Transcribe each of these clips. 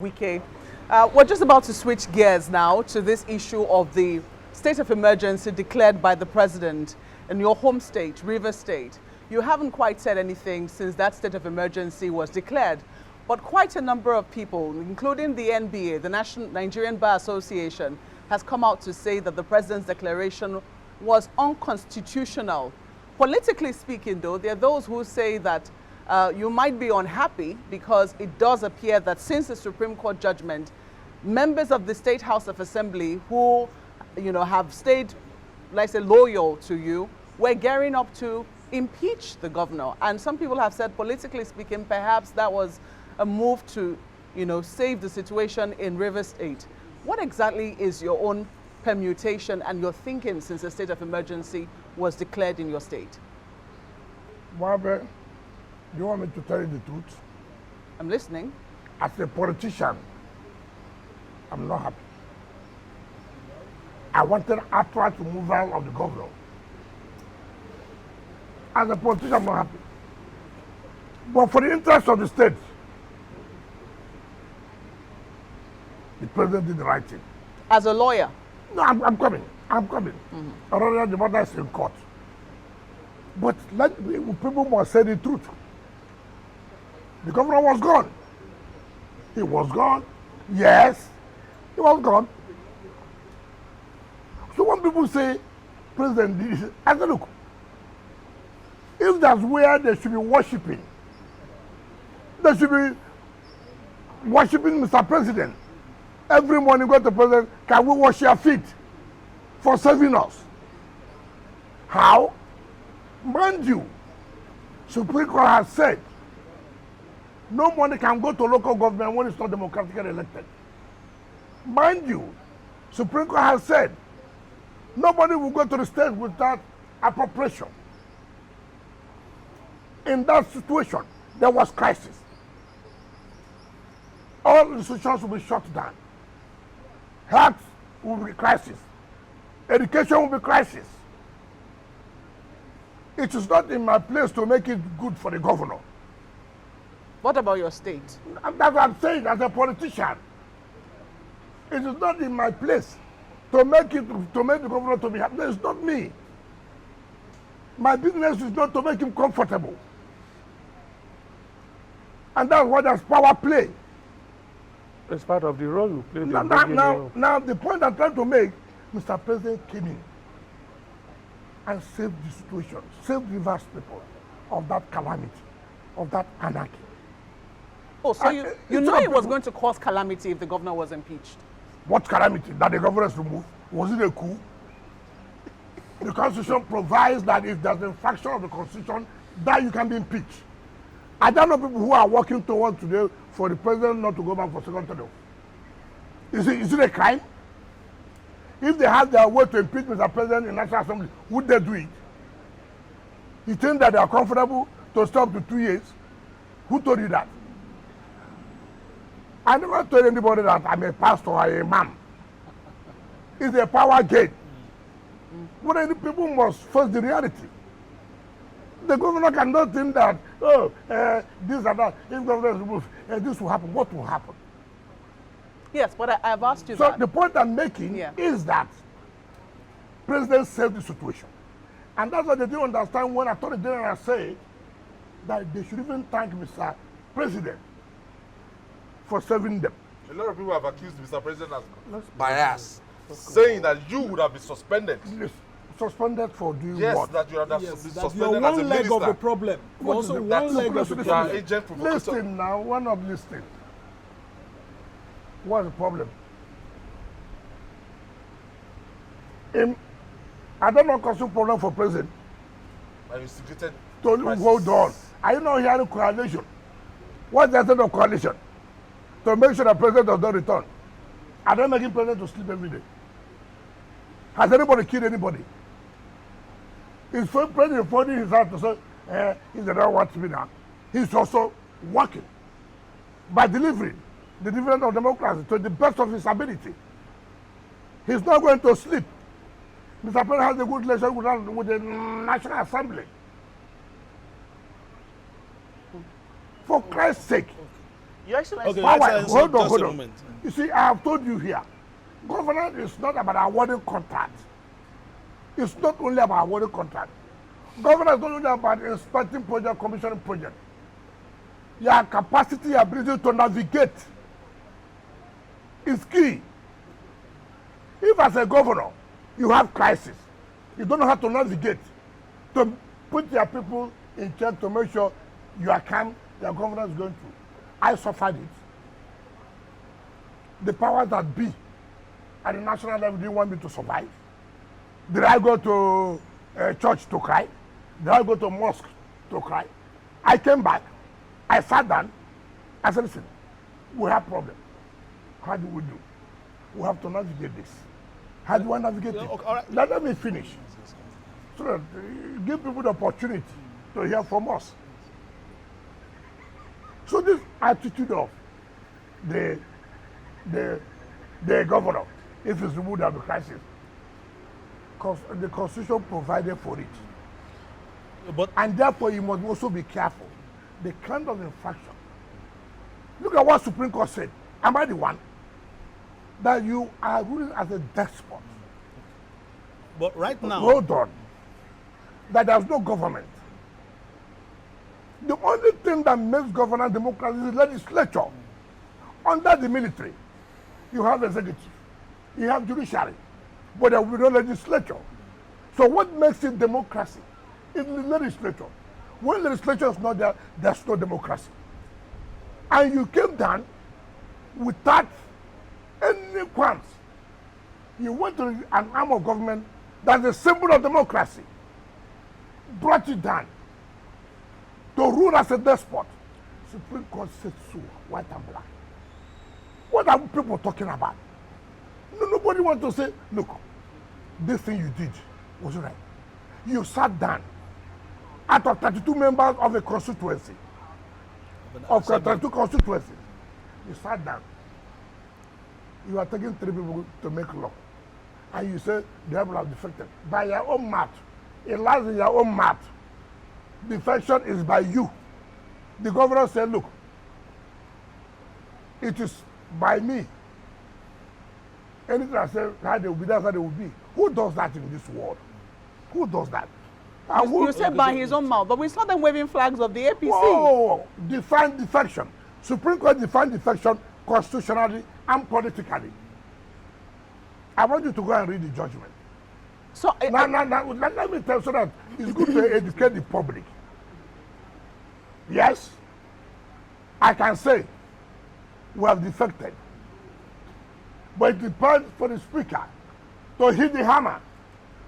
Wike. We're just about to switch gears now to this issue of the state of emergency declared by the president in your home state, Rivers State. You haven't quite said anything since that state of emergency was declared, but quite a number of people, including the NBA, the Nigerian Bar Association, has come out to say that the president's declaration was unconstitutional. Politically speaking, though, there are those who say that you might be unhappy because it does appear that since the Supreme Court judgment, members of the State House of Assembly who, have stayed, let's say, loyal to you, were gearing up to impeach the governor. And some people have said, politically speaking, perhaps that was a move to, save the situation in Rivers State. What exactly is your own permutation and your thinking since the state of emergency was declared in your state? Margaret, do you want me to tell you the truth? I'm listening. As a politician, I'm not happy. I wanted outright removal of the governor. As a politician, I'm not happy. But for the interest of the state, the president did the right thing. As a lawyer? No, I'm coming. Mm-hmm. Already the matter is in court. But people must say the truth. The governor was gone. He was gone. Yes, he was gone. So when people say, President did this, I say, look, if that's where they should be worshiping, they should be worshiping Mr. President. Every morning go to the president, can we wash your feet for serving us? How? Mind you, Supreme Court has said no money can go to local government when it's not democratically elected. Mind you, Supreme Court has said nobody will go to the state without appropriation. In that situation, there was crisis. All institutions will be shut down. Health will be crisis. Education will be crisis. It is not in my place to make it good for the governor. What about your state? That's what I'm saying as a politician. It is not in my place to make the governor to be happy. It's not me. My business is not to make him comfortable. And that's what does power play. It's part of the role you play. Now, the point I'm trying to make, Mr. President came in and saved the situation, saved the vast people of that calamity, of that anarchy. Oh, so you know it was going to cause calamity if the governor was impeached? What calamity? That the governor is removed? Was it a coup? The Constitution provides that if there's an infraction of the Constitution, that you can be impeached. I don't know people who are working towards today for the president not to go back for second term. Is it a crime? If they have their way to impeach Mr. President in National Assembly, would they do it? You think that they are comfortable to stop to 2 years? Who told you that? I never told anybody that I'm a pastor or a imam. It's a power game. But any people must face the reality. The governor cannot think that, this and that, if governor is removed, this will happen. What will happen? Yes, but I've asked you so that. So the point I'm making is that President saved the situation. And that's what they didn't understand when Attorney General said that they should even thank Mr. President for serving them. A lot of people have accused Mr. President as bias, saying that you would have been suspended. Yes. Suspended for doing yes, what? That you have been suspended one as a leg minister. of the problem. Also one leg of the problem. Agent provocateur. Listen now, we're not listening. What's the problem? I don't know what's the problem for president. I instigated. Hold on. Are you not hearing coalition? What's the essence of coalition? To make sure the president does not return. Are they making president to sleep every day? Has anybody killed anybody? Is president finding his heart to say, he does not want to be now. He's also working by delivering the dividend of democracy to the best of his ability. He's not going to sleep. Mr. President has a good relationship with the National Assembly. For Christ's sake, Your Excellency. Okay, Why? Your Excellency, Hold on, just hold a on. moment. You see, I have told you here, governance is not about awarding contracts. It's not only about awarding contracts. Governance is not only about inspecting project, commissioning project. Your capacity, your ability to navigate is key. If as a governor, you have crisis, you don't know how to navigate, to put your people in check to make sure you are calm, your governance is going through. I suffered it. The powers that be at the national level didn't want me to survive. Did I go to church to cry? Did I go to mosque to cry? I came back. I sat down. I said, listen, we have problem. How do we do? We have to navigate this. How do I navigate it? Okay, all right. Let me finish. So that give people the opportunity to hear from us. So this attitude of the governor, if it's removed of the crisis, because the constitution provided for it. But And therefore, you must also be careful. The kind of infraction. Look at what Supreme Court said. Am I the one? That you are ruling as a despot. right now, Hold on. That there's no government. The only thing that makes governance democracy is legislature. Under the military, you have executive, you have judiciary, but there will be no legislature. So what makes it democracy is the legislature. When legislature is not there, there's no democracy. And you came down without any qualms. You went to an arm of government that's a symbol of democracy, brought it down to rule as a despot. Supreme Court said so, white and black. What are people talking about? Nobody wants to say, look, this thing you did was right. You sat down out of 32 members of a constituency, of 32 constituencies. You sat down. You are taking 3 people to make law. And you say the people have defected. By your own math, it lies in your own math. Defection is by you. The governor said, look, it is by me. Anything I say, how they will be, that's how they will be. Who does that in this world? Who does that? And who, You said by his own mouth, but we saw them waving flags of the APC. oh, define defection. Supreme Court defined defection constitutionally and politically. I want you to go and read the judgment. So, Now, let me tell you so that it's good to educate the public. Yes, I can say we have defected. But it depends for the speaker to hit the hammer,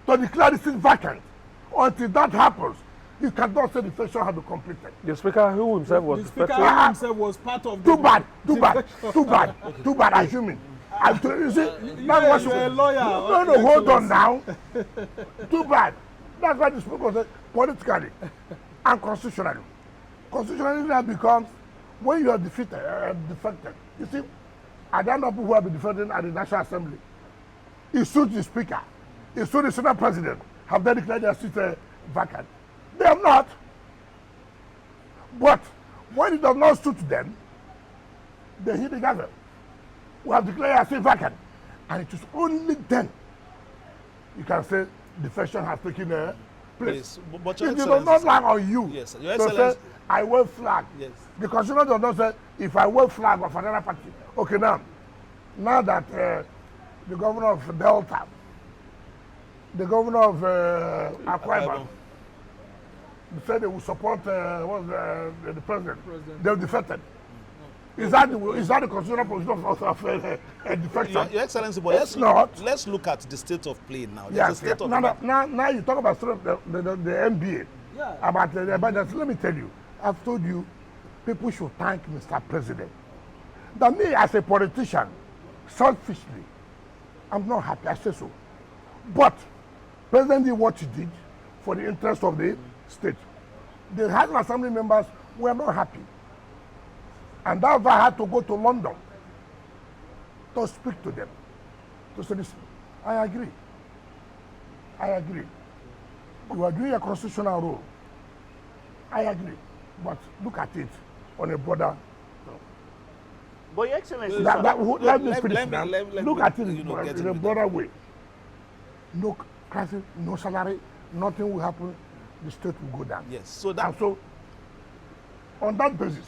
to declare this vacant. Until that happens, you cannot say the session has been completed. The speaker who himself was the speaker defected. himself was part of the... Too bad, assuming. You see, that's what you're a lawyer. No, hold on now. Too bad. That's why the speaker said politically and constitutionally. Constitutionally now becomes when you are defeated, defected. You see, I don't know people who have been defected at the National Assembly. It suits the speaker. It suits the Senate President. Have they declared their seat vacant? They have not. But when it does not suit them, they hit the gavel. We have declared our seat vacant. And it is only then you can say defection has taken place. But It Your does not Excellency, lie on you. Yes, Your to say, Excellency. I wave flag. Yes. The constitution does not say, if I wave flag of another party. Okay, now that the governor of Delta, the governor of Akwa-Ibom, said they will support the president. They were defected. Is that the constitutional position of defection? Your Excellency, but let's look at the state of play now. Yes, The state of now you talk about the NBA. Yeah. About the budget. Let me tell you, I've told you, people should thank Mr. President. That me as a politician, selfishly, I'm not happy. I say so. But President did what he did for the interest of the state. The House of Assembly members were not happy. And that's why I had to go to London to speak to them. To say, listen, I agree. You are doing a constitutional role. I agree. But look at it on a broader. But Your Excellency, let me finish now. Look me, at it you know, in a broader way. No crisis, no salary, nothing will happen. The state will go down. Yes. So that. And so, on that basis,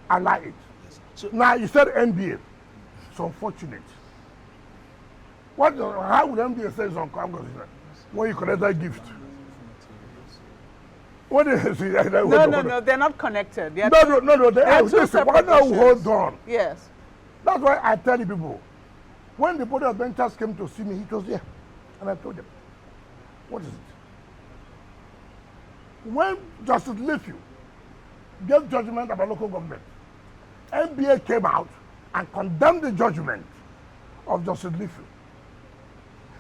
I like it. Yes. So, now you said NBA. It's unfortunate. How would NBA say it's unconstitutional when you collect that gift? What is it? No, they're not connected. They are No, they are. two Listen, separate why not issues. hold on? Yes. That's why I tell you people, when the Board of Ventures came to see me, he was here. And I told them, what is it? When Justice Leafy gave judgment about local government, NBA came out and condemned the judgment of Justice Leafy.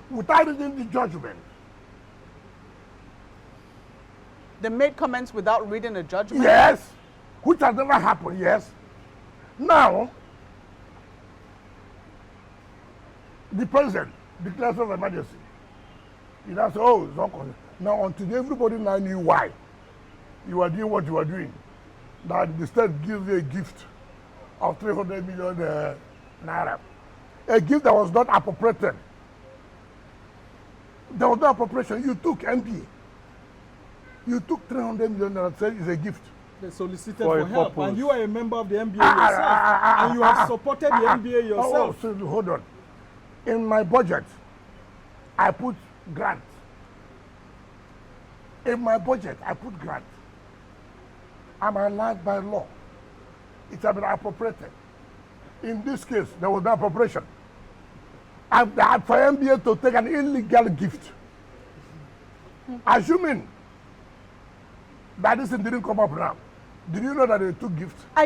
Without reading the judgment. They made comments without reading the judgment? Yes, which has never happened, yes. Now, the president declares of emergency. He now says, oh, it's not concerned. Now, until everybody now knew why you are doing what you are doing, that the state gives you a gift of 300 million naira. A gift that was not appropriated. There was no appropriation. You took MPA. You took 300 million naira and said it's a gift. They solicited For for a help, purpose. and you are a member of the NBA yourself, and you have supported the NBA yourself. So hold on. In my budget, I put grant. In my budget, I put grant. I'm allowed by law. It has been appropriated. In this case, there was no appropriation. For NBA to take an illegal gift, assuming that this thing didn't come up now, did you know that they took gifts? Are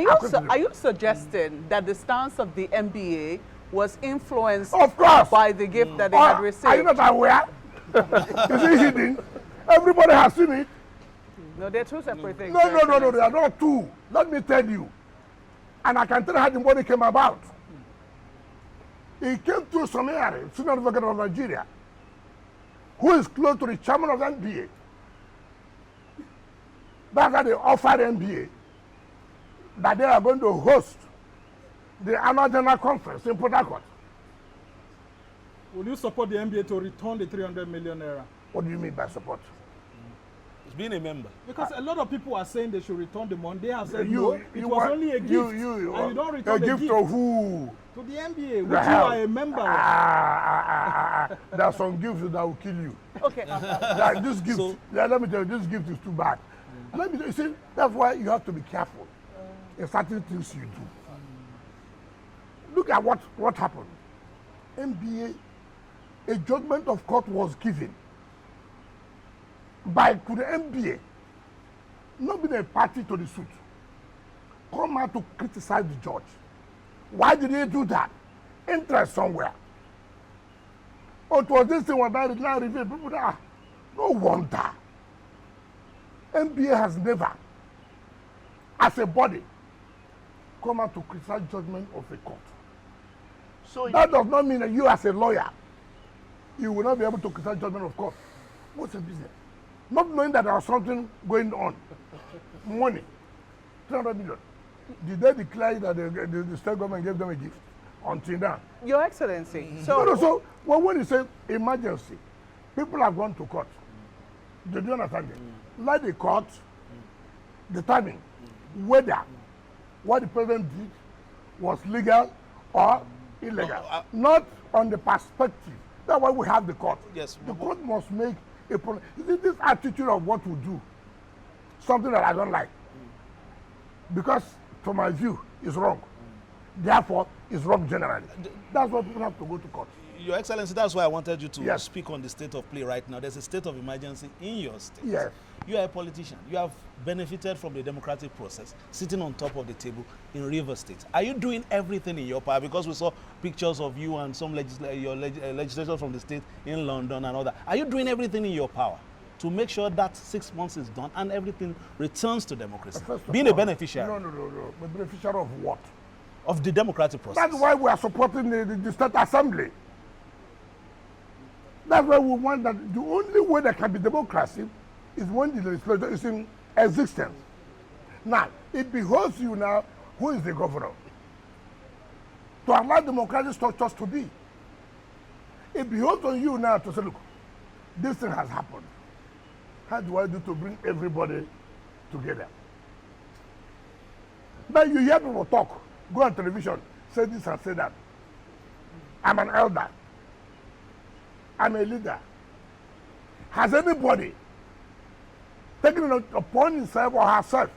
you suggesting that the stance of the NBA was influenced Of course. by the gift that they had received? Are you not aware? Is it hidden? Everybody has seen it. No, they're two separate things. No, they are not two. Let me tell you. And I can tell you how the money came about. It came through some area, senior advocate of Nigeria, who is close to the chairman of the NBA. That's why they offered NBA that they are going to host the annual general conference in Port Harcourt. Will you support the NBA to return the 300 million naira? What do you mean by support? it's being a member. Because a lot of people are saying they should return the money. They have said You- no, you it was want- only a gift, and you don't return a the gift gift to who? to the NBA, which The you hell? are a member of. There are some gifts that will kill you. Okay. Like this gift, So- let me tell you, this gift is too bad. Let me tell you, see, that's why you have to be careful in certain things you do. Look at what happened. NBA, a judgment of court was given by could the NBA not being a party to the suit, come out to criticize the judge. Why did he do that? Interest somewhere. Oh, it was this thing when I now revealed. People that no wonder. NBA has never, as a body, come out to criticize judgment of a court. So That does not mean that you, as a lawyer, you will not be able to criticize judgment of court. What's the business? Not knowing that there was something going on. Money, 300 million. Did they declare that the state government gave them a gift? Until now. Your Excellency, So when you say emergency, people have gone to court. Do you understand it? Let the court determine whether what the president did was legal or illegal. Not on the perspective. That's why we have the court. Yes. The court must make a problem. This attitude of what we do, something that I don't like. Because, from my view, it's wrong. Therefore, it's wrong generally. That's why people have to go to court. Your Excellency, that's why I wanted you to Yes. speak on the state of play right now. There's a state of emergency in your state. Yes. You are a politician. You have benefited from the democratic process, sitting on top of the table in River State. Are you doing everything in your power? Because we saw pictures of you and some legislators from the state in London and all that. Are you doing everything in your power to make sure that 6 months is done and everything returns to democracy? First of Being all, a beneficiary No. The beneficiary of what? of the democratic process. That's why we are supporting the State Assembly. That's why we want that the only way there can be democracy is when the legislature is in existence. Now, it behoves you now who is the governor? To allow democratic structures to be. It behoves on you now to say, look, this thing has happened. How do I do to bring everybody together? Now you hear people talk, go on television, say this and say that. I'm an elder. I'm a leader. Has anybody taken it upon himself or herself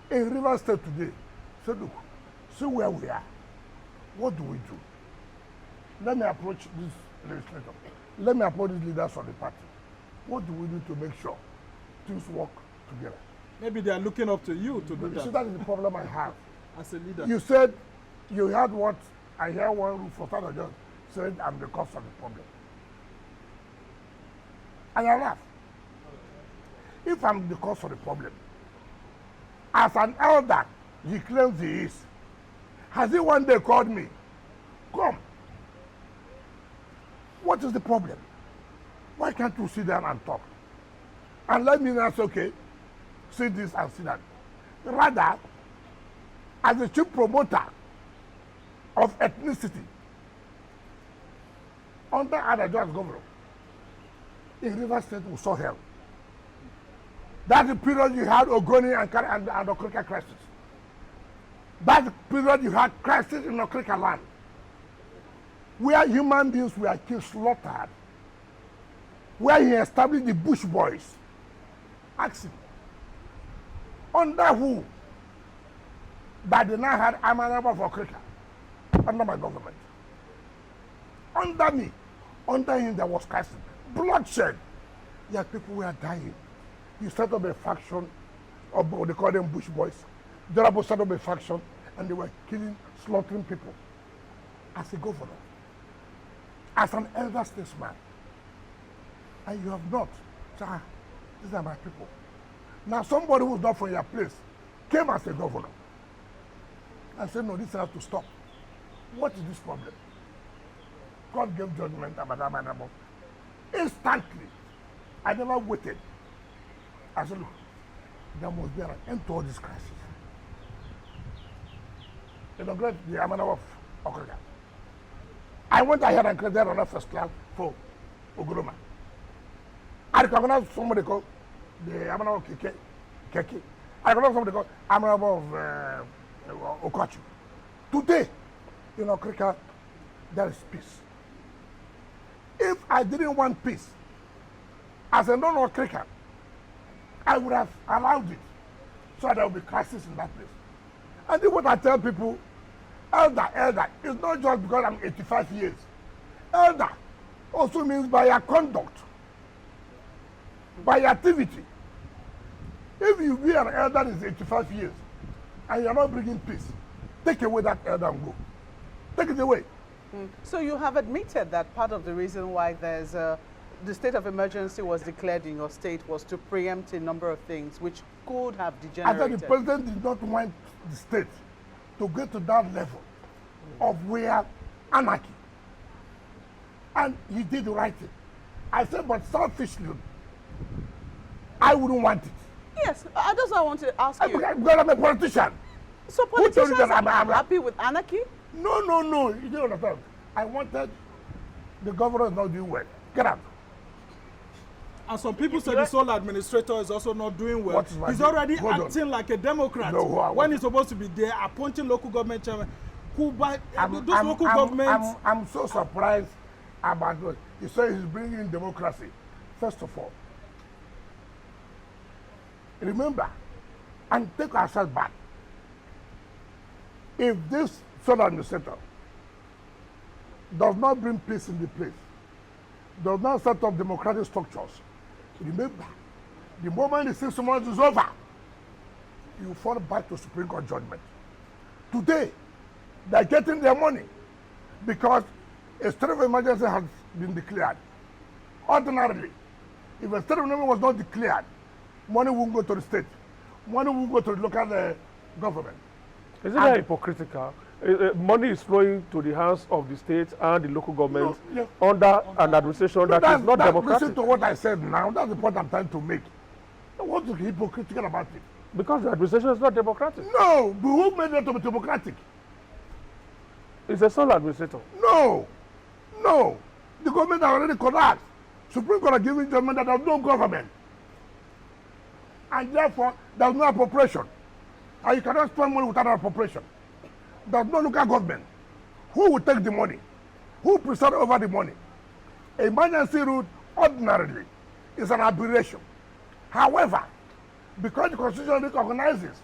in River State today? Say, look, see where we are. What do we do? Let me approach this legislator. Let me approach these leaders of the party. What do we do to make sure things work together? Maybe they are looking up to you to do You see, that that is the problem I have. as a leader. You said you heard what I hear one roof for Father John said I'm the cause of the problem. And I laugh. If I'm the cause of the problem, as an elder, he claims he is. Has he one day called me? Come. What is the problem? Why can't you sit down and talk? And let me not say, okay, see this and see that. Rather, as the chief promoter of ethnicity under Adajwa's governor in River State, we saw hell. That's the period you had Ogoni and Okrika crisis. That's the period you had crisis in Okrika land, where human beings were killed, slaughtered, where he established the Bush Boys. Ask him. Under who? That they now had Amanaba for Okrika, under my government. Under me, under him there was crisis, bloodshed. Yet people were dying. You set up a faction, or they call them Bush Boys. Jorabo set up a faction, and they were killing, slaughtering people. As a governor, as an elder statesman, and you have not. Sir, these are my people. Now somebody who's not from your place came as a governor and said, no, this has to stop. What is this problem? God gave judgment about that man. Instantly, I never waited. I said, look, there must be an end to all this crisis. You know, great, the Amana of Okrika. I went ahead and created another first class for Oguruma. I recognized somebody called the Amana of Keke. I recognized somebody called Amana of Okachu. Today, in Okrika, there is peace. If I didn't want peace, as a non-Okrikan, I would have allowed it so there will be crisis in that place. And then what I tell people, elder, it's not just because I'm 85 years. Elder also means by your conduct, by your activity. If you be an elder that is 85 years and you're not bringing peace, take away that elder and go. Take it away. So you have admitted that part of the reason why there's the state of emergency was declared in your state was to preempt a number of things which could have I degenerated. said the president did not want the state to get to that level of where anarchy. And he did the right thing. I said, but selfishly, I wouldn't want it. Yes, that's what I want to ask you. Because I'm a politician. So Who told you politicians that are I'm happy with anarchy? No. You don't understand. I wanted the governor is not doing well. Get out. And some people say the sole administrator is also not doing well. He's already acting like a Democrat when he's supposed to be there appointing local government chairman. Who by those local governments? I'm so surprised about what he said. He's bringing democracy. First of all, remember and take ourselves back. If this sole administrator does not bring peace in the place, does not set up democratic structures, remember, the moment the 6 months is over, you fall back to Supreme Court judgment. Today, they're getting their money because a state of emergency has been declared. Ordinarily, if a state of emergency was not declared, money won't go to the state. Money won't go to the local government. Isn't that hypocritical? Money is flowing to the hands of the state and the local government under an administration that is not democratic. Listen to what I said now. That's the point I'm trying to make. What's hypocritical about it? Because the administration is not democratic. No, but who made it to be democratic? It's a sole administrator. No, no. The government has already collapsed. Supreme Court has given judgment that there's no government. And therefore, there's no appropriation. And you cannot spend money without an appropriation. There's no local government. Who will take the money? Who preside over the money? Emergency route ordinarily is an aberration. However, because the Constitution recognizes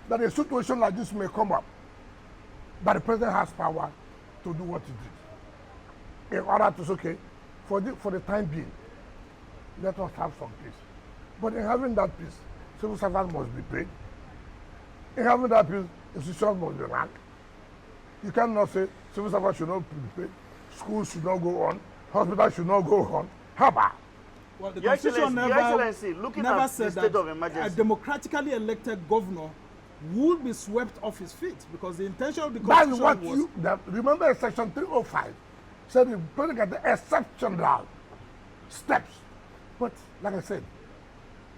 that a situation like this may come up, that the president has power to do what he did. In order to say, okay, for the time being, let us have some peace. But in having that peace, civil servants must be paid. In having that peace, institutions must be run. You cannot say civil servants should not be paid, schools should not go on, hospitals should not go on. How about? Well, the Your Constitution never said said the state of that emergency. a democratically elected governor would be swept off his feet, because the intention of the That's Constitution what remember Section 305 said the president got the exceptional steps. But like I said,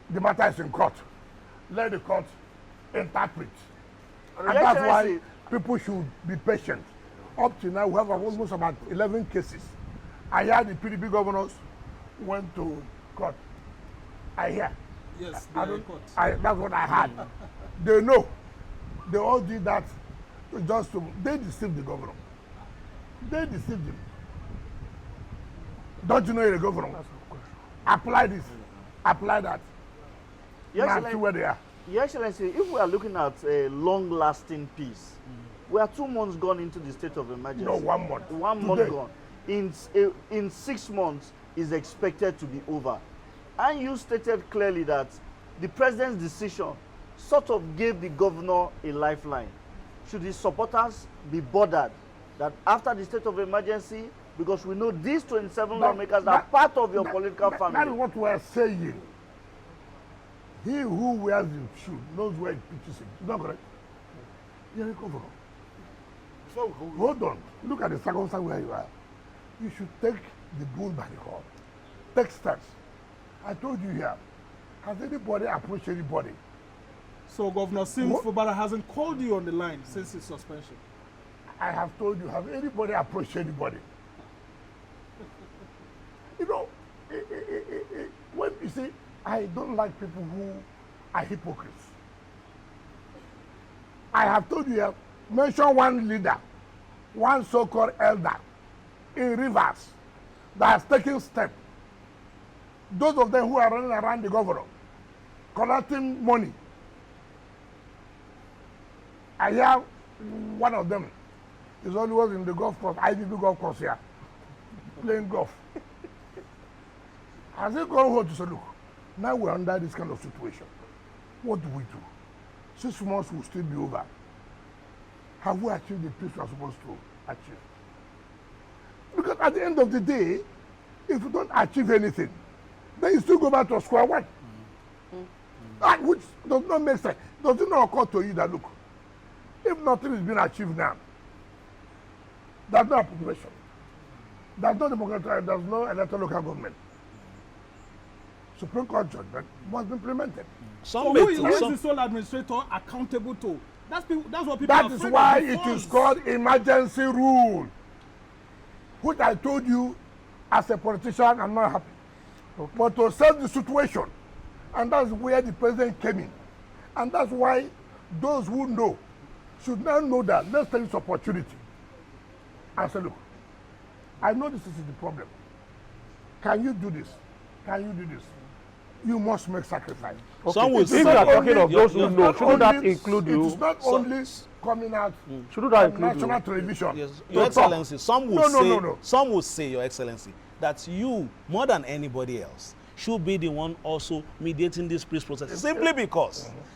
the matter is in court. Let the court interpret. And that's why people should be patient. Up to now, we have almost about 11 cases. I hear the PDP governors went to court. I hear. Yes, they are in court. That's what I heard. They know. They all did that just to, they deceived the governor. They deceived him. Don't you know you're a governor? Apply this, apply that. Now see where they are. Your Excellency, if we are looking at a long-lasting peace, we are 2 months gone into the state of emergency. No, 1 month. 1 month gone. In 6 months is expected to be over. And you stated clearly that the president's decision sort of gave the governor a lifeline. Should his supporters be bothered that after the state of emergency, because we know these 27 lawmakers are part of your political family. That is what we are saying. He who wears the shoe knows where it pitches him. Is that correct? You're a governor. Hold on. Look at the circumstance where you are. You should take the bull by the horn. Take steps. I told you here. Has anybody approached anybody? So Governor Sims Fubara hasn't called you on the line since his suspension. I have told you, have anybody approached anybody? You know, when you see, I don't like people who are hypocrites. I have told you, mention one leader, one so-called elder in Rivers that has taken steps. Those of them who are running around the governor, collecting money. I hear one of them is always in the golf course, IDB golf course here, playing golf. Has he gone home to say, look, now we're under this kind of situation. What do we do? 6 months will still be over. Have we achieved the peace we are supposed to achieve? Because at the end of the day, if you don't achieve anything, then you still go back to square one. Which does not make sense. Does it not occur to you that, look, if nothing is being achieved now, there's no appropriation, there's no democratic, there's no electoral local government. Supreme Court judgment must be implemented. So who is the sole administrator accountable to? That's what people That are is afraid why of the it funds. is called emergency rule, which I told you as a politician I'm not happy. Okay. But to save the situation, and that's where the president came in. And that's why those who know should now know that let's take this opportunity and say, look, I know this is the problem. Can you do this? Can you do this? You must make sacrifice. Okay. Some will say, if you are talking of those who know, shouldn't that include you? It is not only coming out shouldn't that on include national you? television. Yes. Your Excellency, some will say, Your Excellency, that you, more than anybody else, should be the one also mediating this peace process.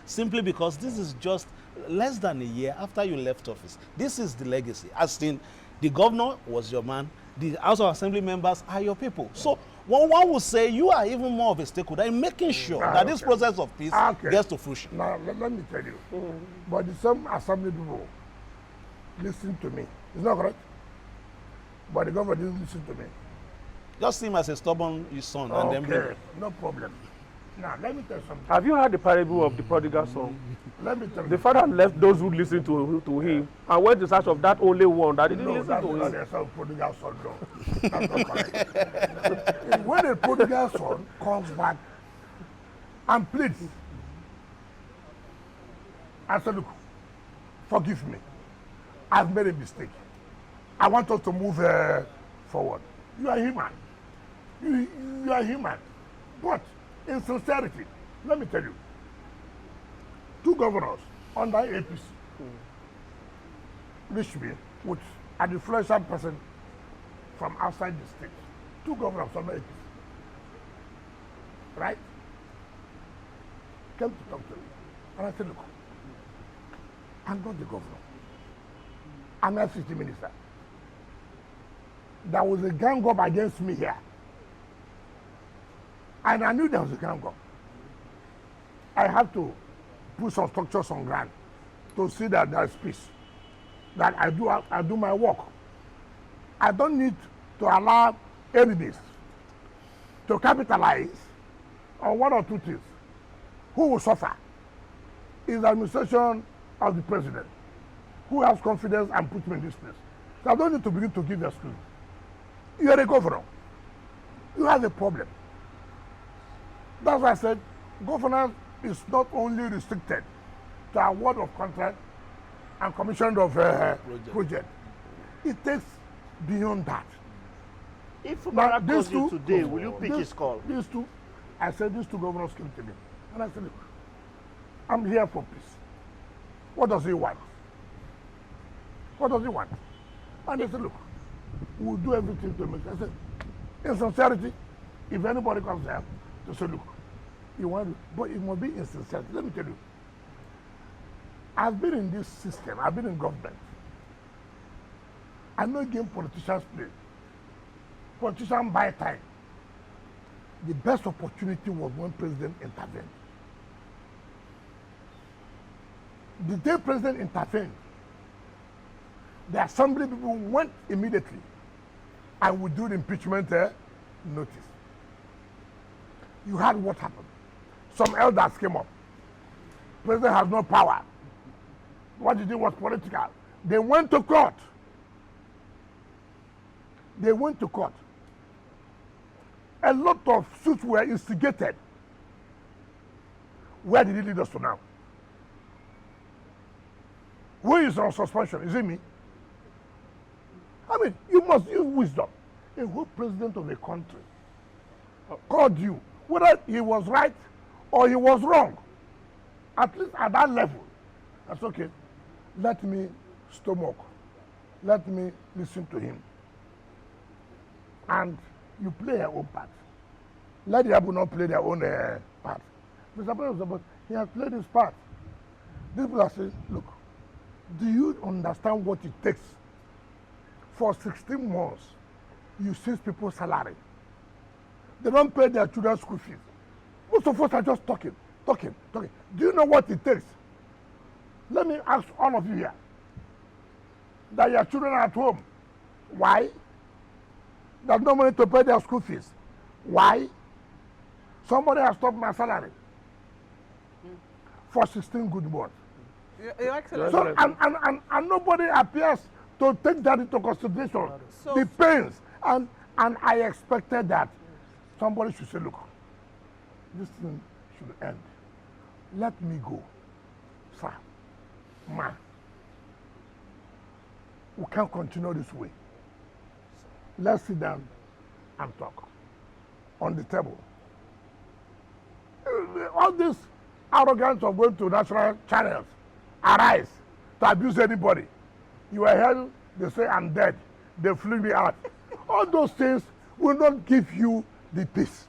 Simply because this is just less than a year after you left office. This is the legacy. As in, the governor was your man, the House of Assembly members are your people. So one would say you are even more of a stakeholder in making sure that this process of peace gets to fruition. Now, let me tell you, but some assembly people listen to me. It's not correct, but the government didn't listen to me. Just see him as a stubborn son and then bring him. No problem. Now, let me tell you something. Have you heard the parable of the prodigal son? Let me tell you. The father left those who listened to him and went in search of that only one that didn't listen to him. No, that's not the prodigal son, no. That's not correct. When a prodigal son comes back and pleads, I said, look, forgive me. I've made a mistake. I want us to move forward. You are human. You are human. But in sincerity, let me tell you, 2 governors under APC reached me with an influential person from outside the state. 2 governors under APC. Right? Came to talk to me. And I said, look, I'm not the governor. I'm a city minister. There was a gang up against me here. And I knew there was a gang up. I have to put some structures on ground to see that there is peace. That I do my work. I don't need to allow enemies to capitalize on 1 or 2 things. Who will suffer is the administration of the president, who has confidence and put me in this place. So I don't need to begin to give excuse. You are a governor. You have a problem. That's why I said governance is not only restricted to award of contract and commission of project. It takes beyond that. If Mubarak calls you today, will you pick his call? These 2, I said these 2 governors came to me. And I said, look, I'm here for peace. What does he want? What does he want? And they said, look, we'll do everything to make it. I said, in sincerity, if anybody comes there, they say, look, you want to, but it must be in sincerity. Let me tell you, I've been in this system, I've been in government. I know a game politicians play. Politicians buy time. The best opportunity was when president intervened. The day president intervened, the assembly people went immediately and withdrew the impeachment notice. You heard what happened. Some elders came up. President has no power. What he did was political. They went to court. They went to court. A lot of suits were instigated. Where did it lead us to now? Who is on suspension? Is it me? I mean, you must use wisdom. A whole president of a country called you, whether he was right or he was wrong, at least at that level. That's okay. Let me stomach. Let me listen to him. And you play your own part. Let the people not play their own part. Mr. President, he has played his part. These people are saying, look, do you understand what it takes? For 16 months, you seize people's salary. They don't pay their children's school fees. Most of us are just talking. Do you know what it takes? Let me ask all of you here that your children are at home. Why? There's no money to pay their school fees. Why? Somebody has stopped my salary for 16 good months. Your Excellency. So, and nobody appears to take that into consideration. So, the pains. And I expected that somebody should say, look, this thing should end. Let me go. Sir, ma, we can't continue this way. Let's sit down and talk on the table. All this arrogance of going to national channels, arise to abuse anybody. You are here, they say I'm dead. They flew me out. All those things will not give you the peace.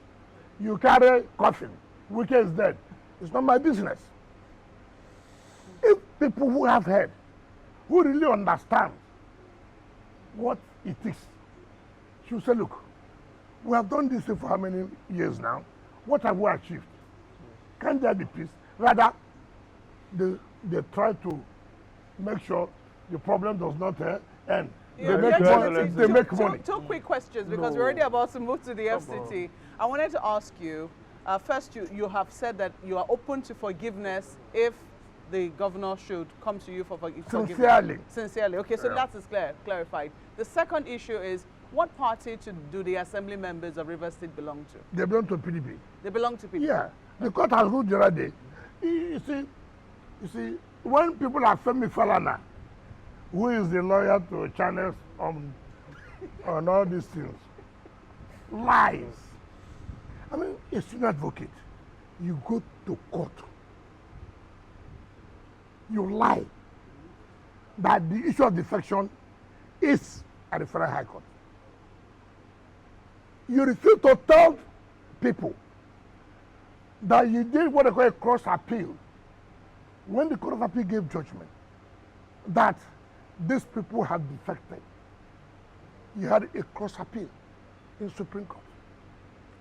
You carry coffin. Wike is dead. It's not my business. If people who have heard, who really understand what it is, should say, look, we have done this for how many years now? What have we achieved? Can there be peace? Rather, they try to make sure the problem does not end. They make money. Two quick questions because we're already about to move to the FCT. I wanted to ask you, First, you have said that you are open to forgiveness if the governor should come to you for forgiveness. Sincerely. Sincerely. Okay, so that is clarified. The second issue is, what party do the assembly members of Rivers State belong to? They belong to PDP. They belong to PDP? Yeah. The court has ruled the other day. You see, when people are Femi Falana, who is the lawyer to channels on all these things, lies. I mean, a senior advocate, you go to court, you lie that the issue of defection is at the Federal High Court. You refuse to tell people that you did what they call a cross appeal. When the Court of Appeal gave judgment that these people had defected, you had a cross appeal in Supreme Court.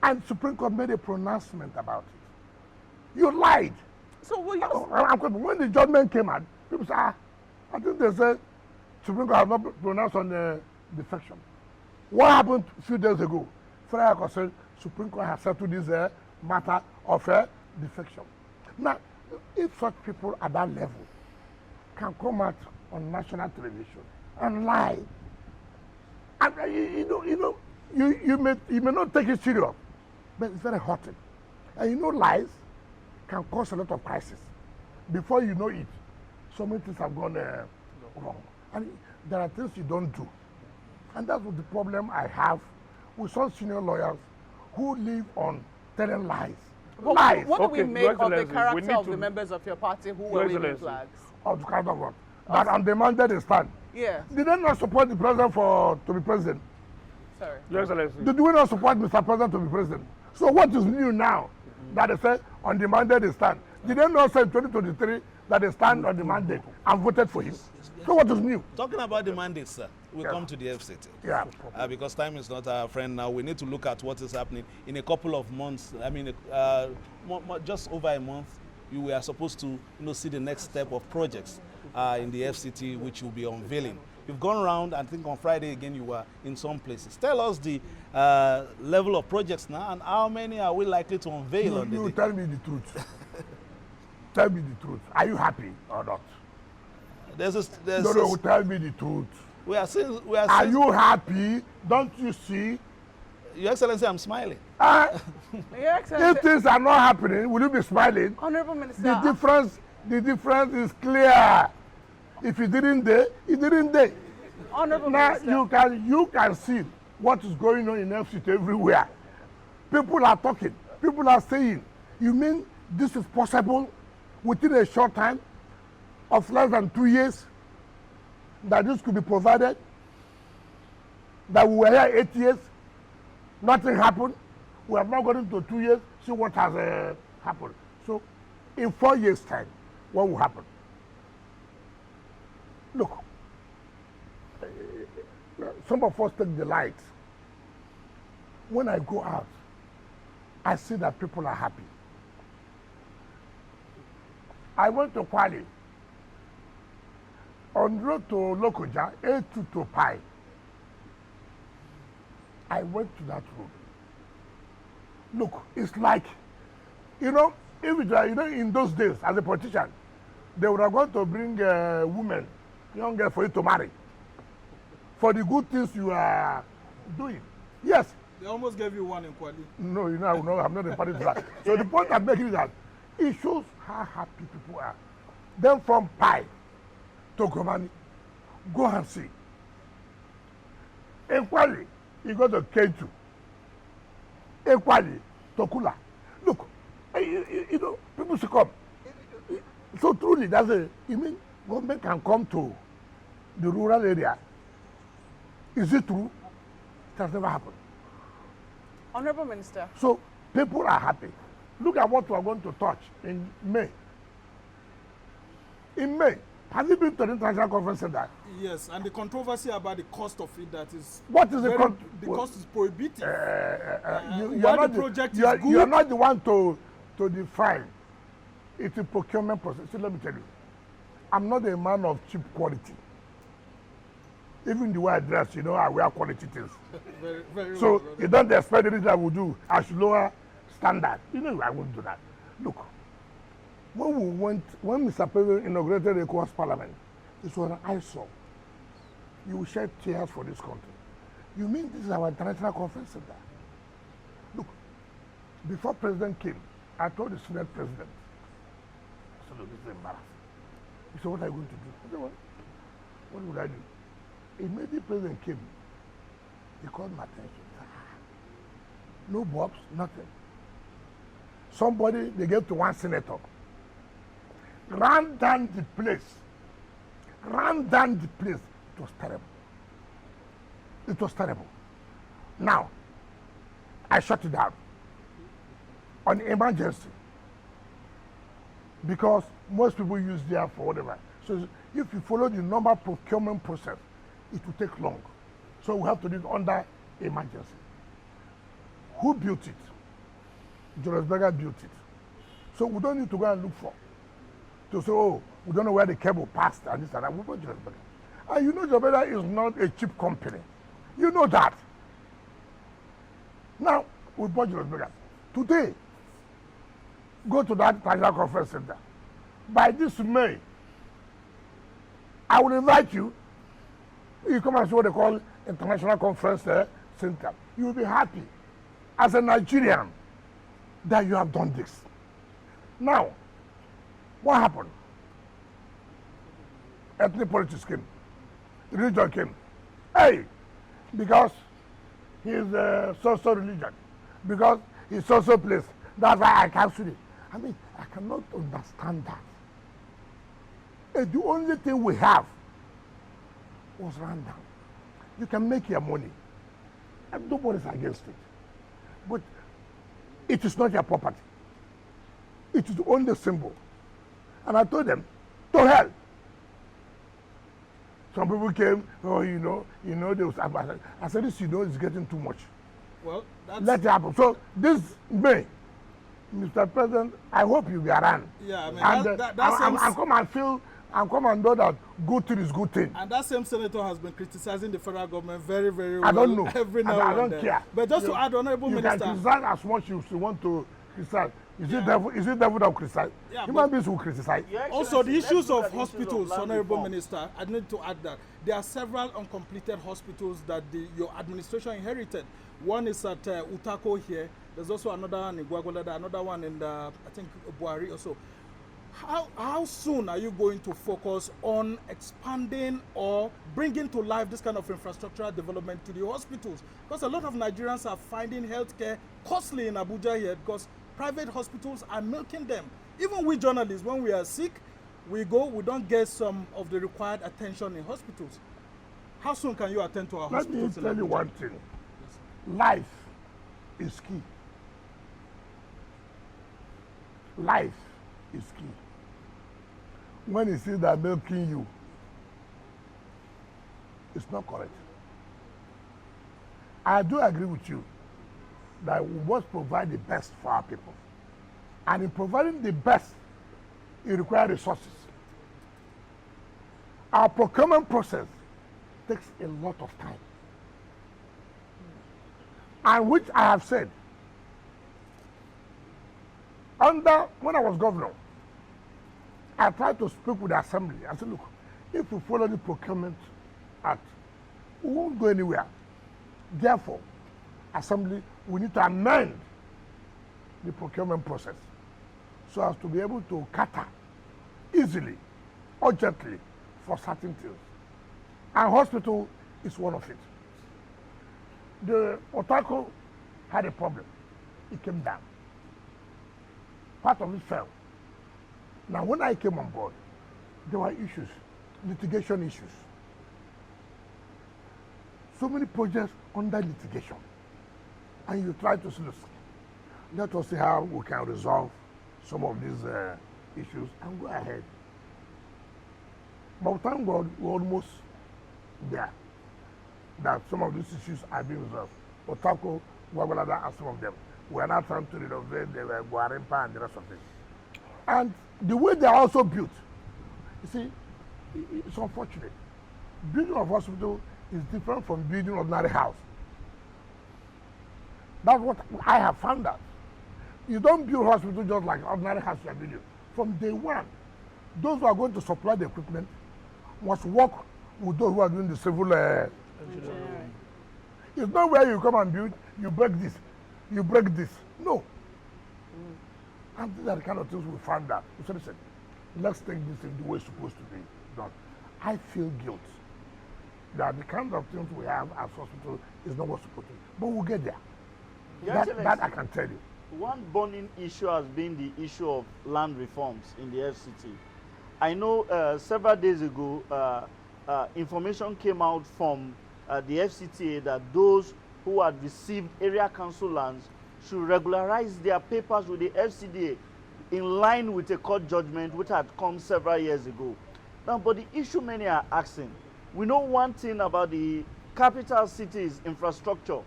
And Supreme Court made a pronouncement about it. You lied. So will you... When the judgment came out, people said, I think they said Supreme Court have not pronounced on the defection. What happened a few days ago? Federal Court said Supreme Court has settled this matter of defection. Now, if such people at that level can come out on national television and lie, and you may not take it serious, but it's very hurting. And lies can cause a lot of crisis. Before you know it, so many things have gone wrong. And there are things you don't do. And that's what the problem I have with some senior lawyers who live on telling lies. Lies. What do we make of the character of the members of your party who were waving flags? Of the character of what? That undemanded a stand. Yes. Did they not support the president to be president? Sorry. Your Excellency. Did we not support Mr. President to be president? So what is new now that they said undemanded a stand? Did they not say in 2023 that they stand on the mandate and voted for him? So what is new? Talking about the mandate, sir, we'll come to the FCT. Yeah. Because time is not our friend now. We need to look at what is happening in a couple of months. I mean, just over a month, we are supposed to see the next step of projects in the FCT, which will be unveiling. You've gone around, I think on Friday again, you were in some places. Tell us the level of projects now and how many are we likely to unveil on the day? Tell me the truth. Tell me the truth. Are you happy or not? No, tell me the truth. Are you happy? Don't you see? Your Excellency, I'm smiling. Your Excellency, if things are not happening, will you be smiling? Honorable Minister. The difference is clear. If you didn't dare, you didn't dare. Honorable now Minister. you can see what is going on in FCT everywhere. People are talking. People are saying, you mean this is possible within a short time of less than 2 years that this could be provided? That we were here 8 years, nothing happened. We have not gotten to 2 years, see what has happened. So in 4 years' time, what will happen? Look, some of us take delight. When I go out, I see that people are happy. I went to Kwale. On the road to Lokoja, A2 to Pai. I went to that road. Look, it's like, if it were, in those days, as a politician, they would have gone to bring women, young girls, for you to marry. For the good things you are doing. Yes. They almost gave you one in Kwale. No, I'm not a party to that. So the point I'm making is that it shows how happy people are. Then from Pai to Gomani, go and see. In Kwale, you go to K2. In Kwale, to Kula. Look, people should come. So truly, you mean government can come to the rural area? Is it true? It has never happened. Honorable Minister. So people are happy. Look at what we are going to touch in May. In May, have you been to the international conference center? Yes, and the controversy about the cost of it, that is... What is the cost is prohibitive. You are not the one to define. It's a procurement process. See, let me tell you, I'm not a man of cheap quality. Even the way I dress, I wear quality things. Very so well, you don't expect anything I will do. I should lower standard. You know I won't do that. Look, when Mr. President inaugurated the ECOWAS Parliament, this was an eyesore. You will shed tears for this country. You mean this is our international conference center? Look, before President came, I told the Senate President, I said, look, this is embarrassing. He said, what are you going to do? I said, what would I do? Immediately President came, he called my attention. No box, nothing. Somebody, they gave to one senator, ran down the place. It was terrible. It was terrible. Now, I shut it down on emergency because most people use there for whatever. So if you follow the normal procurement process, it will take long. So we have to do it under emergency. Who built it? Julius Berger built it. So we don't need to go and look for to say, oh, we don't know where the cable passed and this and that. We bought Julius Berger. And you know Julius Berger is not a cheap company. You know that. Now, we bought Julius Berger. Today, go to that International Conference Center. By this May, I will invite you. You come and see what they call International Conference Center. You will be happy as a Nigerian that you have done this. Now, what happened? Ethnic politics came. Religion came. Hey, because he is so-so religion. Because he's so-so place. That's why I cancel it. I mean, I cannot understand that. And the only thing we have was run down. You can make your money. And nobody's against it. But it is not your property. It is only a symbol. And I told them, to hell. Some people came, oh, you know, there was, I said, this, it's getting too much. Well, that's... Let it happen. So this May, Mr. President, I hope you'll be around. Yeah, I mean, and I'll come and feel, I'll come and know that good thing is good thing. And that same senator has been criticizing the federal government very, very well. I don't know. Every now I and don't care. But just to add, Honorable Minister. You can criticize as much as you want to criticize. Is it devil that will criticize? Yeah, human beings will criticize. Also, the issues of hospitals, Honorable Minister, I need to add that there are several uncompleted hospitals that your administration inherited. One is at Utako here. There's also another one in Gwagwalada, another one in, I think, Buhari also. How soon are you going to focus on expanding or bringing to life this kind of infrastructural development to the hospitals? Because a lot of Nigerians are finding healthcare costly in Abuja here because private hospitals are milking them. Even we journalists, when we are sick, we don't get some of the required attention in hospitals. How soon can you attend to our hospitals? Let me tell you one thing. Life is key. Life is key. When you see that milking you, it's not correct. I do agree with you that we must provide the best for our people. And in providing the best, it requires resources. Our procurement process takes a lot of time. And which I have said, when I was governor, I tried to speak with the assembly. I said, look, if we follow the procurement act, we won't go anywhere. Therefore, assembly, we need to amend the procurement process so as to be able to cater easily, urgently for certain things. And hospital is one of it. The Otako had a problem. It came down. Part of it fell. Now, when I came on board, there were issues, litigation issues. So many projects under litigation. And you try to say, let us see how we can resolve some of these issues and go ahead. But thank God, we're almost there. That some of these issues are being resolved. Otako, Gwagwalada, and some of them. We are now trying to renovate the Guarimpa and the rest of it. And the way they are also built, you see, it's unfortunate. Building of hospital is different from building ordinary house. That's what I have found out. You don't build hospital just like ordinary house you are building. From day one, those who are going to supply the equipment must work with those who are doing the civil engineering. It's not where you come and build, you break this, you break this. No. And these are the kind of things we found out. We said, listen, let's take this in the way it's supposed to be done. I feel guilt that the kind of things we have as hospital is not what's supposed to be. But we'll get there. That I can tell you. One burning issue has been the issue of land reforms in the FCT. I know several days ago, information came out from the FCTA that those who had received area council lands should regularize their papers with the FCDA in line with a court judgment which had come several years ago. Now, but the issue many are asking, we know one thing about the capital cities infrastructure.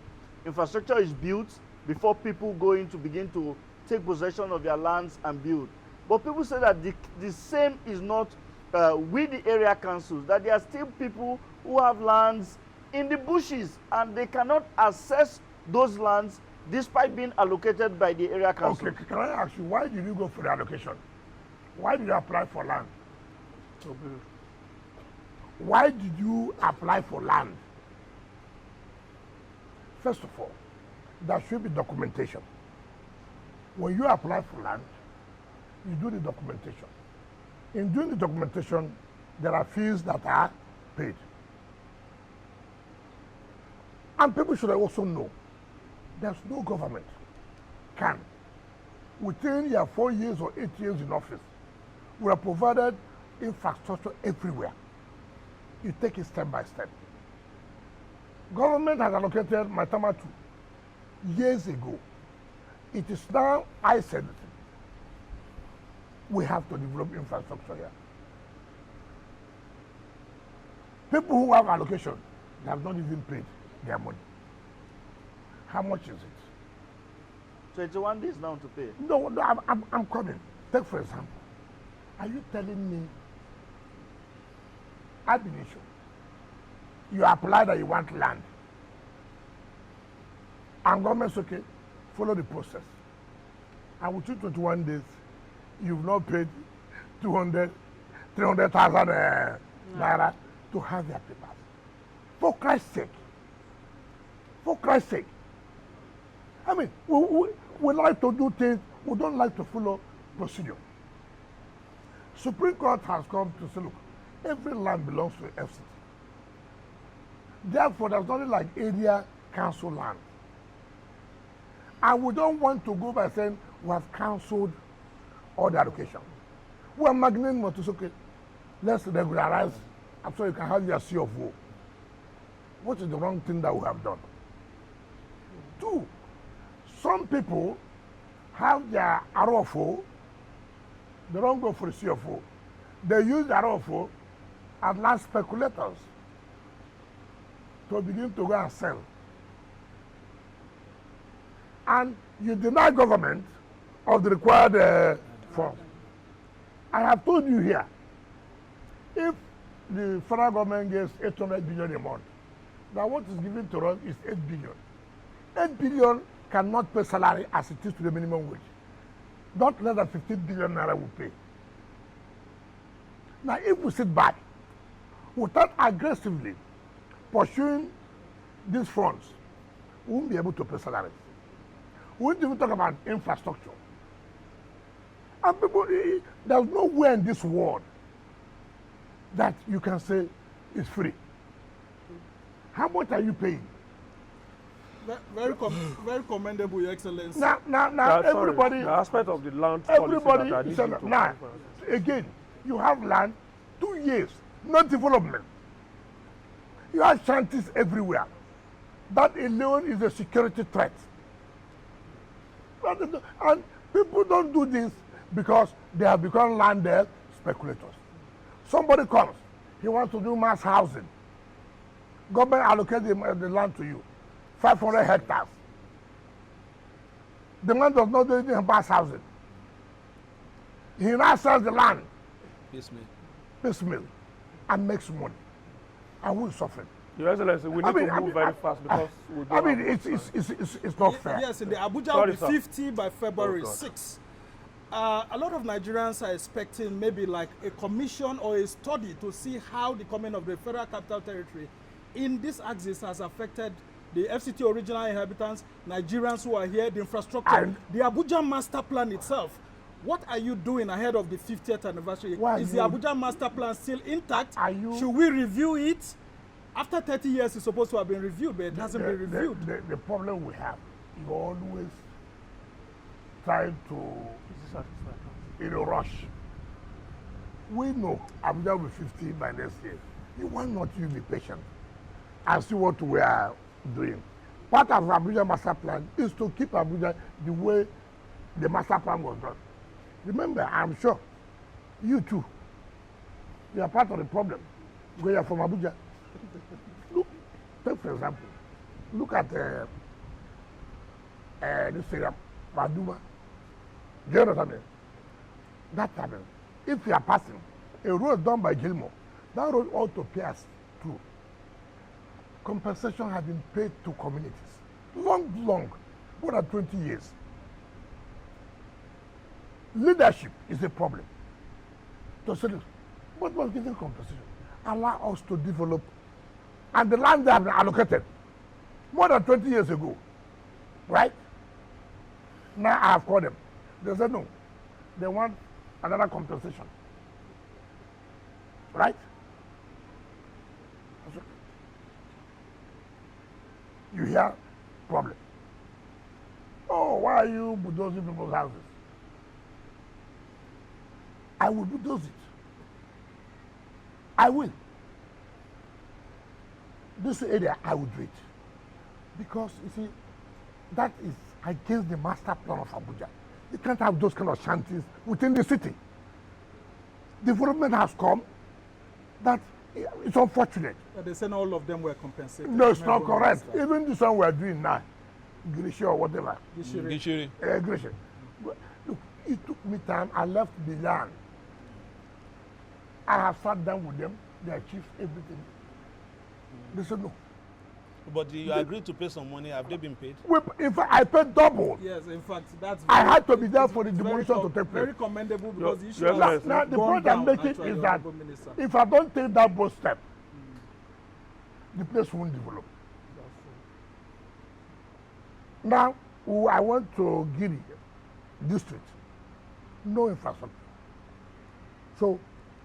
Infrastructure is built before people go in to begin to take possession of their lands and build. But people say that the same is not with the area councils, that there are still people who have lands in the bushes and they cannot access those lands despite being allocated by the area council. Okay, can I ask you, why did you go for the allocation? Why did you apply for land? Why did you apply for land? First of all, there should be documentation. When you apply for land, you do the documentation. In doing the documentation, there are fees that are paid. And people should also know there's no government can, within your 4 years or 8 years in office, we have provided infrastructure everywhere. You take it step by step. Government has allocated Maitama 2 years ago. It is now, I said, we have to develop infrastructure here. People who have allocation, they have not even paid their money. How much is it? 21 days now to pay. No, I'm coming. Take for example, are you telling me, ab initio, you apply that you want land, and government's okay, follow the process, and within 21 days, you've not paid 200, 300,000 naira to have their papers. For Christ's sake. For Christ's sake. I mean, we like to do things, we don't like to follow procedure. Supreme Court has come to say, look, every land belongs to the FCT. Therefore, there's nothing like area council land. And we don't want to go by saying we have cancelled all the allocation. We are magnating to say, okay, let's regularize, I'm sure you can have your C of O. What is the wrong thing that we have done? 2, some people have their ROFO, they don't go for the CFO. They use the ROFO as land speculators to begin to go and sell. And you deny government of the required funds. I have told you here, if the federal government gets 800 billion a month, now what is given to us is 8 billion. 8 billion cannot pay salary as it is to the minimum wage. Not less than 15 billion naira will pay. Now, if we sit back without aggressively pursuing these funds, we won't be able to pay salaries. We won't even talk about infrastructure. And people, there's nowhere in this world that you can say it's free. How much are you paying? Very commendable, Your Excellency. Now everybody... the aspect of the land everybody policy said, now, again, you have land, 2 years, no development. You have shanties everywhere. That alone is a security threat. And people don't do this because they have become land speculators. Somebody comes, he wants to do mass housing. Government allocates the land to you, 500 hectares. The man does not do anything about housing. He now sells the land, piecemeal, and makes money. And who is suffering? Your Excellency, we need to move very fast because we don't it's not fair. Yes, in the Abuja will be 50 by February 6. A lot of Nigerians are expecting maybe like a commission or a study to see how the coming of the Federal Capital Territory in this axis has affected the FCT original inhabitants, Nigerians who are here, the infrastructure, and the Abuja master plan itself. What are you doing ahead of the 50th anniversary? Is the Abuja master plan still intact? Should we review it? After 30 years, it's supposed to have been reviewed, but it hasn't been reviewed. The problem we have, you always try to, in a rush. We know Abuja will be 50 by next year. Why not you be patient and see what we are doing? Part of Abuja master plan is to keep Abuja the way the master plan was done. Remember, I'm sure you too, you are part of the problem because you are from Abuja. Look, take for example, look at this area, Baduma. Do you understand me? That happened. If you are passing a road done by Gilmore, that road ought to pass through. Compensation has been paid to communities. Long, more than 20 years. Leadership is a problem. To say this, what was giving compensation? Allow us to develop. And the land they have been allocated more than 20 years ago. Right? Now I have called them. They said no. They want another compensation. Right? You hear problem. Oh, why are you bulldozing people's houses? I will bulldoze it. I will. This area, I will do it. Because, you see, that is against the master plan of Abuja. You can't have those kind of shanties within the city. Development has come. That it's unfortunate. But they said all of them were compensated. No, it's not correct. Even this one we are doing now, Girishi or whatever. Gishiri. Girishi. Look, it took me time. I left the land. I have sat down with them. They achieved everything. They said no. But you agreed to pay some money. Have they been paid? In fact, I paid double. Yes, in fact, that's. I had to be there for the demolition to take place. Very commendable because the issue. Now, the point I'm making is that if I don't take that bold step, the place won't develop. Now, I went to Giri district, no infrastructure. So,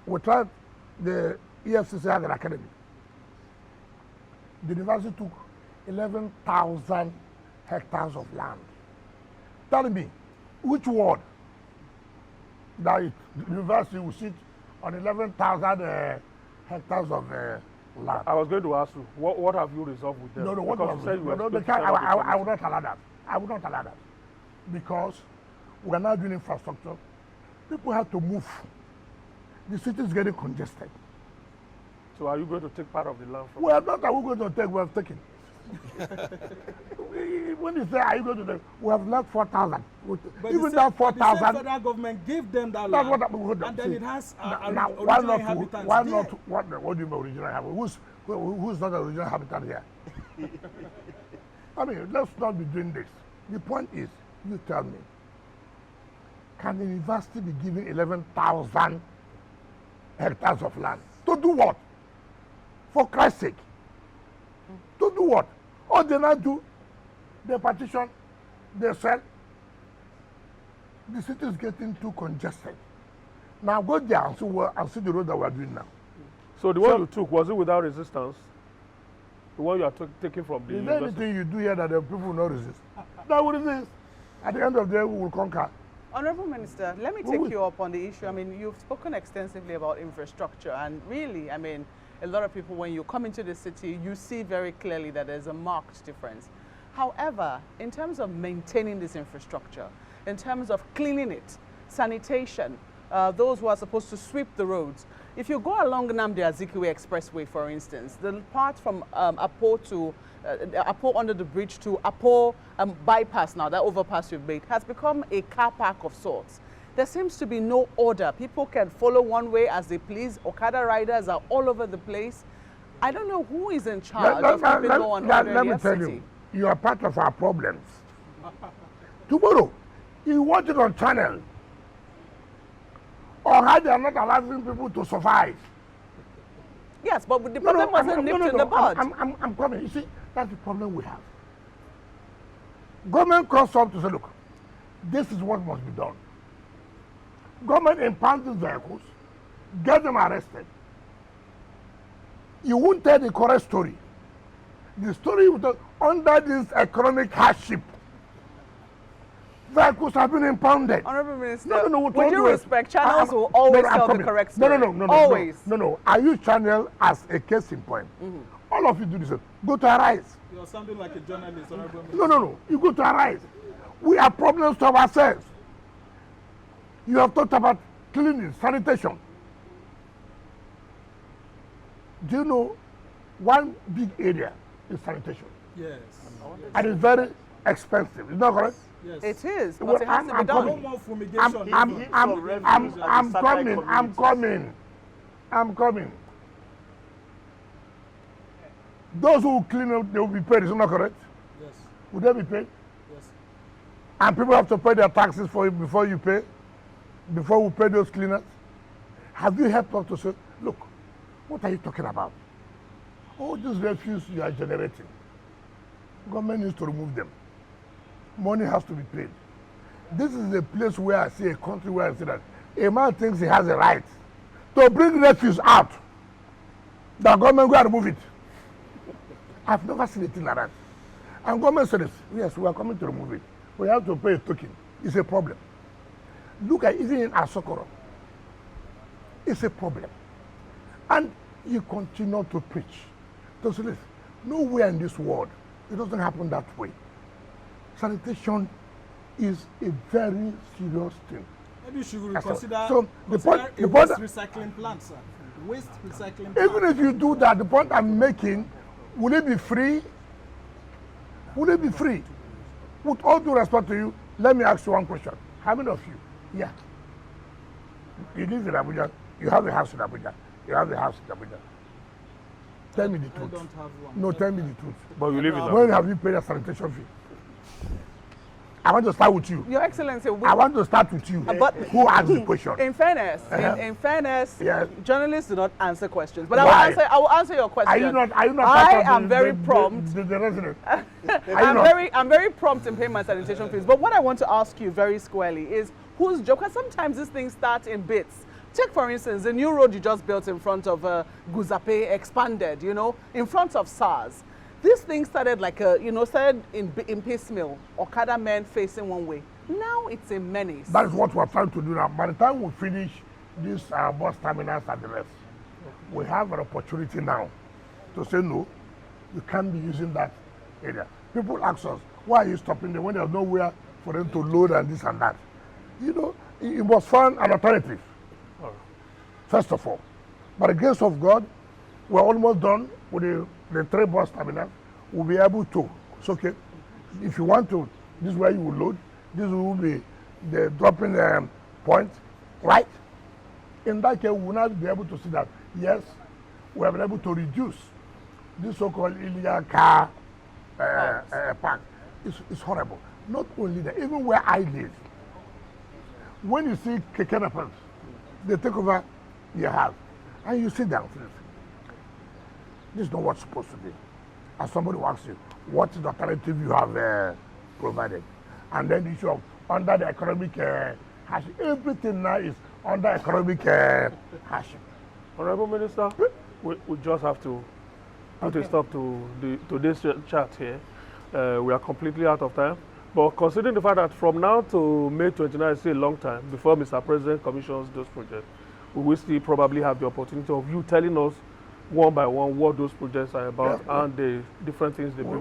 we tried, the EFCC had an academy. The university took 11,000 hectares of land. Tell me, which ward that the university will sit on 11,000 hectares of land? I was going to ask you, what have you resolved with them? No, what because was I would not allow that. I would not allow that. Because we are now doing infrastructure. People have to move. The city is getting congested. So are you going to take part of the land from Well, not that we're going to take, we have taken. When you say, are you going to take, we have left 4,000. Even that 4,000. The federal government gave them that land. And then it has now, why not, what do you mean original habitat? Who's not the original habitat here? I mean, let's not be doing this. The point is, you tell me, can the university be given 11,000 hectares of land? To do what? For Christ's sake. To do what? All they now do, they partition, they sell. The city is getting too congested. Now go there and see the road that we are doing now. So the one you took, was it without resistance? The one you are taking from the Is there anything you do here that the people will not resist? That will resist. At the end of the day, we will conquer. Honourable Minister, let me take you up on the issue. I mean, you've spoken extensively about infrastructure, and really, I mean, a lot of people, when you come into the city, you see very clearly that there's a marked difference. However, in terms of maintaining this infrastructure, in terms of cleaning it, sanitation, those who are supposed to sweep the roads, if you go along Nnamdi Azikiwe Expressway, for instance, the part from Apo under the bridge to Apo bypass now, that overpass you've made, has become a car park of sorts. There seems to be no order. People can follow one way as they please. Okada riders are all over the place. I don't know who is in charge of keeping law and order let in me your tell city. you are part of our problems. Tomorrow, you watch it on channel, or how they are not allowing people to survive. Yes, but the problem wasn't nipped in the bud. I'm coming. You see, that's the problem we have. Government comes up to say, look, this is what must be done. Government impound these vehicles, get them arrested. You won't tell the correct story. The story was that under this economic hardship, vehicles have been impounded. Honorable Minister, No, with due respect, channels will always tell the correct story. No. Always. No. I use channel as a case in point. All of you do this. Go to Arise. You're sounding like a journalist, Honorable Minister. No. You go to Arise. We have problems to ourselves. You have talked about cleaning, sanitation. Do you know one big area is sanitation? Yes. And it's very expensive. Is that correct? Yes. It is, but Well, it has to be I'm done. No more fumigation. I'm coming. Those who clean up, they will be paid. Is that correct? Yes. Would they be paid? Yes. And people have to pay their taxes for it before you pay? Before we pay those cleaners? Have you helped us to say, look, what are you talking about? All these refuse you are generating, government needs to remove them. Money has to be paid. This is a place where I see a country where I see that a man thinks he has a right to bring refuse out. The government go and remove it. I've never seen anything like that. And government says, yes, we are coming to remove it. We have to pay a token. It's a problem. Look at even in Asokoro. It's a problem. And you continue to preach. So listen, nowhere in this world, it doesn't happen that way. Sanitation is a very serious thing. Maybe you should reconsider So the point, waste recycling plant, sir. Waste recycling plant. even if you do that, the point I'm making, will it be free? Will it be free? With all due respect to you, let me ask you one question. How many of you? Yeah. You live in Abuja. You have a house in Abuja. You have a house in Abuja. Tell me the truth. I don't have one. No, tell me the truth. But you live in When Abuja. have you paid a sanitation fee? I want to start with you. Your Excellency, I want to start with you. but Who asked the question? in fairness, in fairness, Yes. journalists do not answer questions. But Why? I will answer your question. Are you not? I I am very prompt. The resident. I'm very prompt in paying my sanitation fees. But what I want to ask you very squarely is whose job? Because sometimes these things start in bits. Take, for instance, the new road you just built in front of Guzape expanded, in front of SARS. This thing started like started in piecemeal, Okada men facing one way. Now it's a menace. That is what we're trying to do now. By the time we finish this bus terminals and the rest, we have an opportunity now to say no, you can't be using that area. People ask us, why are you stopping them when there's nowhere for them to load and this and that? You must find an alternative, first of all. By the grace of God, we're almost done with the 3 bus terminals. We'll be able to. It's okay. If you want to, this is where you will load. This will be the dropping point, right? In that case, we will not be able to see that, yes, we have been able to reduce this so-called illegal car park. It's horrible. Not only that, even where I live, when you see keke they take over your house, and you sit down. This is not what's supposed to be. As somebody asks you, what is the alternative you have provided? And then the issue of under the economic hardship. Everything now is under economic hardship. Honorable Minister, we just have to put a stop to this chat here. We are completely out of time. But considering the fact that from now to May 29 is still a long time before Mr. President commissions those projects, we will still probably have the opportunity of you telling us one by one what those projects are about and the different things they bring.